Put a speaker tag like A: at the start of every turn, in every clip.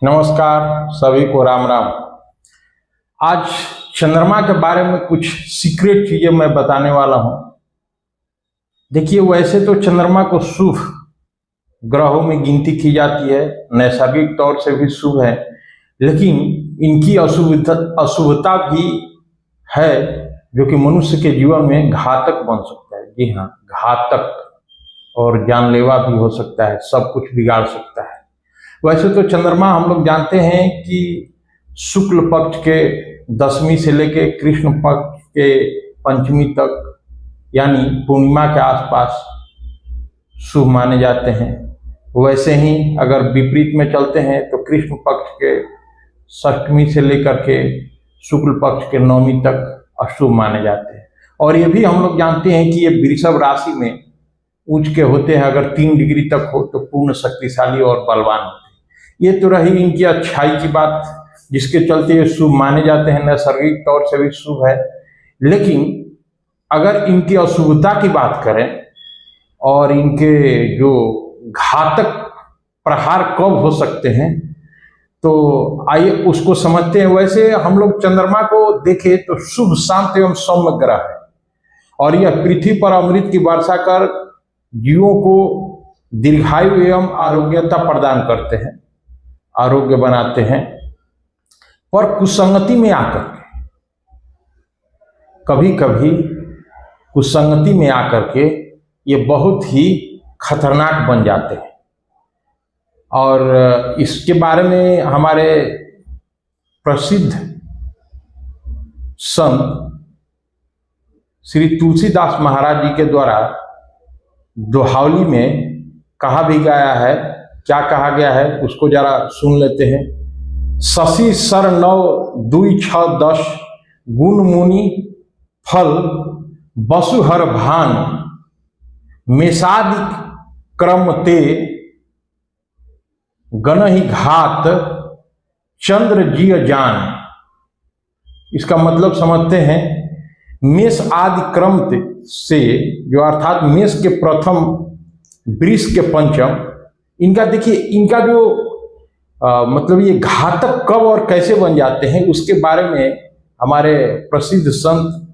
A: नमस्कार सभी को राम राम। आज चंद्रमा के बारे में कुछ सीक्रेट चीजें मैं बताने वाला हूं। देखिए, वैसे तो चंद्रमा को शुभ ग्रहों में गिनती की जाती है, नैसर्गिक तौर से भी शुभ है, लेकिन इनकी अशुभता भी है जो कि मनुष्य के जीवन में घातक बन सकता है। जी हाँ, घातक और जानलेवा भी हो सकता है, सब कुछ बिगाड़ सकता है। वैसे तो चंद्रमा हम लोग जानते हैं कि शुक्ल पक्ष के 10वीं से लेके कृष्ण पक्ष के 5वीं तक यानी पूर्णिमा के आसपास शुभ माने जाते हैं। वैसे ही अगर विपरीत में चलते हैं तो कृष्ण पक्ष के 6वीं से लेकर के शुक्ल पक्ष के 9वीं तक अशुभ माने जाते हैं। और ये भी हम लोग जानते हैं कि ये वृषभ राशि में उच्च के होते हैं, अगर 3 डिग्री तक हो तो पूर्ण शक्तिशाली और बलवान होते हैं। ये तो रही इनकी अच्छाई की बात, जिसके चलते ये शुभ माने जाते हैं, नैसर्गिक तौर से भी शुभ है। लेकिन अगर इनकी अशुभता की बात करें और इनके जो घातक प्रहार कब हो सकते हैं, तो आइए उसको समझते हैं। वैसे हम लोग चंद्रमा को देखें तो शुभ, शांत एवं सौम्य ग्रह है और यह पृथ्वी पर अमृत की वर्षा कर जीवों को दीर्घायु एवं आरोग्यता प्रदान करते हैं, आरोग्य बनाते हैं। पर कुसंगति में आकर के, कभी कभी कुसंगति में आकर के ये बहुत ही खतरनाक बन जाते हैं। और इसके बारे में हमारे प्रसिद्ध संत श्री तुलसीदास महाराज जी के द्वारा दोहावली में कहा भी गया है। क्या कहा गया है उसको जरा सुन लेते हैं। शशि सर 9 2 6 10 गुण मुनि फल वसुहर भान मेषादि क्रम ते गणहि घात चंद्र जीय जान। इसका मतलब समझते हैं, मेष आदि क्रम से, जो अर्थात मेष के प्रथम, वृष के पंचम, इनका देखिए, इनका जो मतलब ये घातक कब और कैसे बन जाते हैं उसके बारे में हमारे प्रसिद्ध संत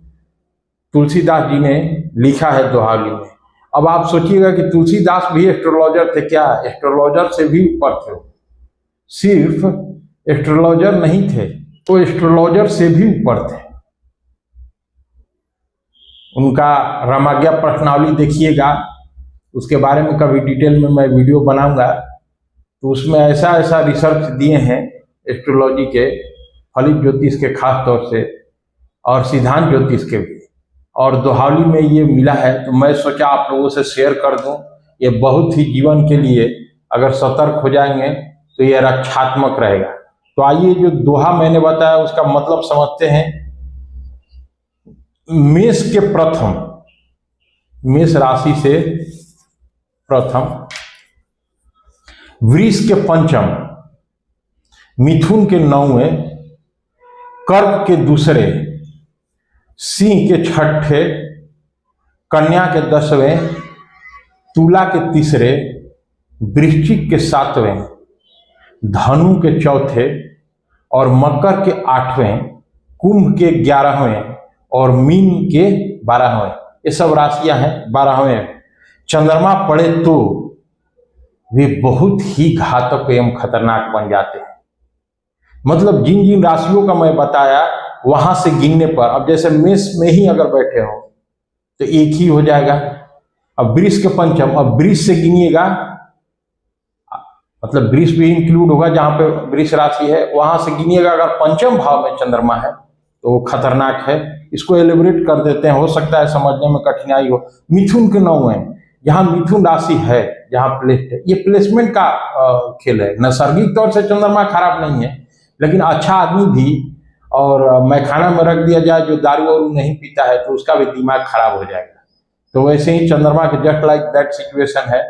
A: तुलसीदास जी ने लिखा है दोहावली में। अब आप सोचिएगा कि तुलसीदास भी एस्ट्रोलॉजर थे क्या? एस्ट्रोलॉजर से भी ऊपर थे। सिर्फ एस्ट्रोलॉजर नहीं थे, तो एस्ट्रोलॉजर से भी ऊपर थे। उनका रामाज्ञा प्रश्नावली देखिएगा, उसके बारे में कभी डिटेल में मैं वीडियो बनाऊंगा। तो उसमें ऐसा ऐसा रिसर्च दिए हैं एस्ट्रोलॉजी के, फलित ज्योतिष के खास तौर से, और सिद्धांत ज्योतिष के भी, और दोहावली में ये मिला है। तो मैं सोचा आप लोगों से शेयर कर दूं। ये बहुत ही जीवन के लिए अगर सतर्क हो जाएंगे तो ये रक्षात्मक रहेगा। तो आइए, जो दोहा मैंने बताया उसका मतलब समझते हैं। मेष के प्रथम, मेष राशि से प्रथम, वृष के पंचम, मिथुन के 9वें, कर्क के दूसरे, सिंह के 6ठे, कन्या के 10वें, तुला के तीसरे, वृश्चिक के 7वें, धनु के 4थे और मकर के 8वें, कुंभ के 11वें और मीन के 12वें। ये सब राशियां हैं 12वें। चंद्रमा पड़े तो वे बहुत ही घातक एवं खतरनाक बन जाते हैं। मतलब जिन जिन राशियों का मैं बताया वहां से गिनने पर, अब जैसे मेष में ही अगर बैठे हो तो एक ही हो जाएगा। अब वृष के पंचम, अब वृष से गिनिएगा, मतलब वृष भी इंक्लूड होगा जहां पे वृष राशि है, वहां से गिनिएगा। अगर पंचम भाव में चंद्रमा है तो वो खतरनाक है। इसको एलिब्रेट कर देते हैं, हो सकता है समझने में कठिनाई हो। मिथुन के 9वें, जहां मिथुन राशि है, जहां प्लेस्ड है, ये प्लेसमेंट का खेल है। नैसर्गिक तौर से चंद्रमा खराब नहीं है, लेकिन अच्छा आदमी भी, और मैखाना में रख दिया जाए जो दारू वारू नहीं पीता है तो उसका भी दिमाग खराब हो जाएगा। तो वैसे ही चंद्रमा के जस्ट लाइक दैट सिचुएशन है।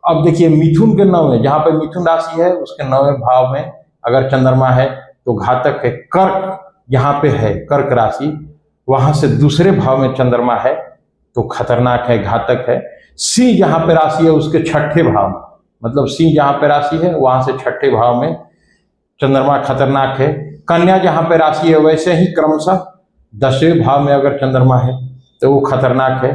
A: अब देखिए, मिथुन के 9वें, जहां पे मिथुन राशि है उसके 9वें भाव में अगर चंद्रमा है तो घातक है। कर्क यहाँ पे है, कर्क राशि, वहां से दूसरे भाव में चंद्रमा है तो खतरनाक है, घातक है। सिंह जहां पे राशि है उसके 6ठे भाव, मतलब सिंह जहां पे राशि है वहां से 6ठे भाव में चंद्रमा खतरनाक है। कन्या जहाँ पे राशि है वैसे ही क्रमशः 10वें भाव में अगर चंद्रमा है तो वो खतरनाक है।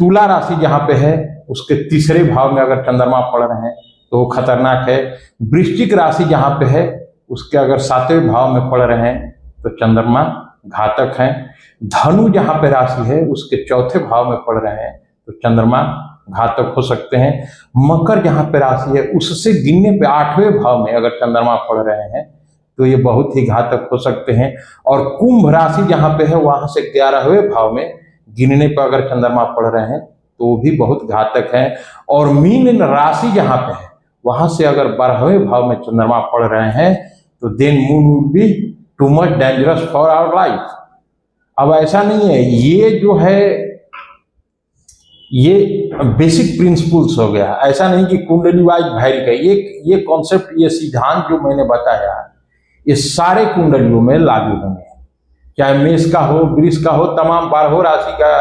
A: तुला राशि जहाँ पे है उसके 3रे भाव में अगर चंद्रमा पड़ रहे हैं तो वो खतरनाक है। वृश्चिक राशि जहाँ पे है उसके अगर 7वें भाव में पड़ रहे हैं तो चंद्रमा घातक है। धनु जहाँ पे राशि है उसके 4थे भाव में पड़ रहे हैं तो चंद्रमा घातक हो सकते हैं। मकर जहाँ पे राशि है उससे गिनने पे 8वें भाव में अगर चंद्रमा पड़ रहे हैं तो ये बहुत ही घातक हो सकते हैं। और कुंभ राशि जहाँ पे है वहां से 11वें भाव में गिनने पर अगर चंद्रमा पड़ रहे हैं तो वो भी बहुत घातक है। और मीन राशि जहाँ पे है वहां से अगर 12वें भाव में चंद्रमा पड़ रहे हैं तो then moon would be too much dangerous for our life. अब ऐसा नहीं है, ये जो है ये बेसिक प्रिंसिपल्स हो गया। ऐसा नहीं कि कुंडली वाइज वैरी का ये कॉन्सेप्ट, ये सिद्धांत जो मैंने बताया ये सारे कुंडलियों में लागू होंगे, चाहे मेष का हो, वृष का हो, तमाम 12 राशि का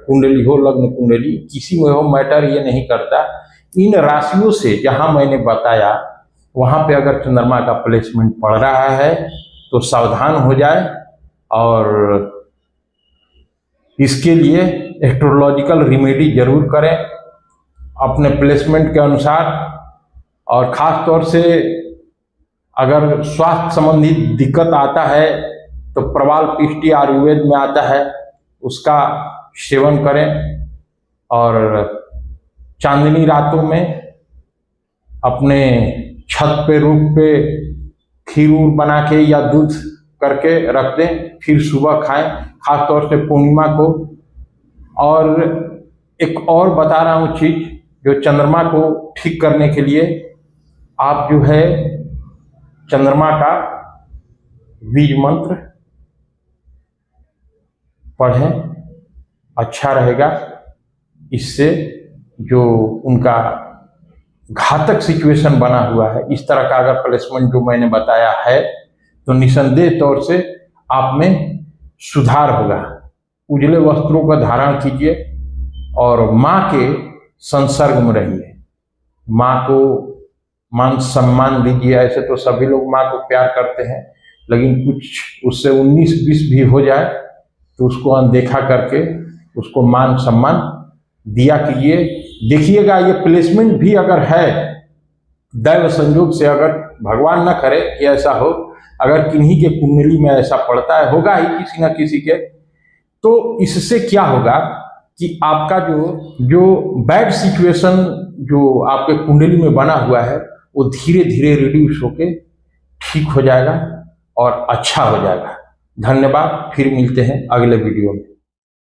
A: कुंडली हो, लग्न कुंडली किसी में हो, मैटर ये नहीं करता। इन राशियों से जहां मैंने बताया वहां पे अगर चंद्रमा का प्लेसमेंट पड़ रहा है तो सावधान हो जाए और इसके लिए एस्ट्रोलॉजिकल रिमेडी जरूर करें अपने प्लेसमेंट के अनुसार। और ख़ास तौर से अगर स्वास्थ्य संबंधी दिक्कत आता है तो प्रवाल पिष्टी आयुर्वेद में आता है, उसका सेवन करें। और चांदनी रातों में अपने छत पे, रूफ पे खीर बना के या दूध करके रख दें, फिर सुबह खाएं, खास तौर से पूर्णिमा को। और एक और बता रहा हूँ चीज, जो चंद्रमा को ठीक करने के लिए आप जो है चंद्रमा का बीज मंत्र पढ़ें, अच्छा रहेगा। इससे जो उनका घातक सिचुएशन बना हुआ है, इस तरह का अगर प्लेसमेंट जो मैंने बताया है तो निसंदेह तौर से आप में सुधार होगा। उजले वस्त्रों का धारण कीजिए और माँ के संसर्ग में रहिए, माँ को मान सम्मान दीजिए। ऐसे तो सभी लोग माँ को प्यार करते हैं, लेकिन कुछ उससे 19-20 भी हो जाए तो उसको अनदेखा करके उसको मान सम्मान दिया कीजिए। देखिएगा ये प्लेसमेंट भी अगर है दैव संयोग से, अगर भगवान न करे कि ऐसा हो, अगर किन्हीं के कुंडली में ऐसा पड़ता है, होगा ही किसी न किसी के, तो इससे क्या होगा कि आपका जो बैड सिचुएशन जो आपके कुंडली में बना हुआ है वो धीरे धीरे रिड्यूस होके ठीक हो जाएगा और अच्छा हो जाएगा। धन्यवाद, फिर मिलते हैं अगले वीडियो में।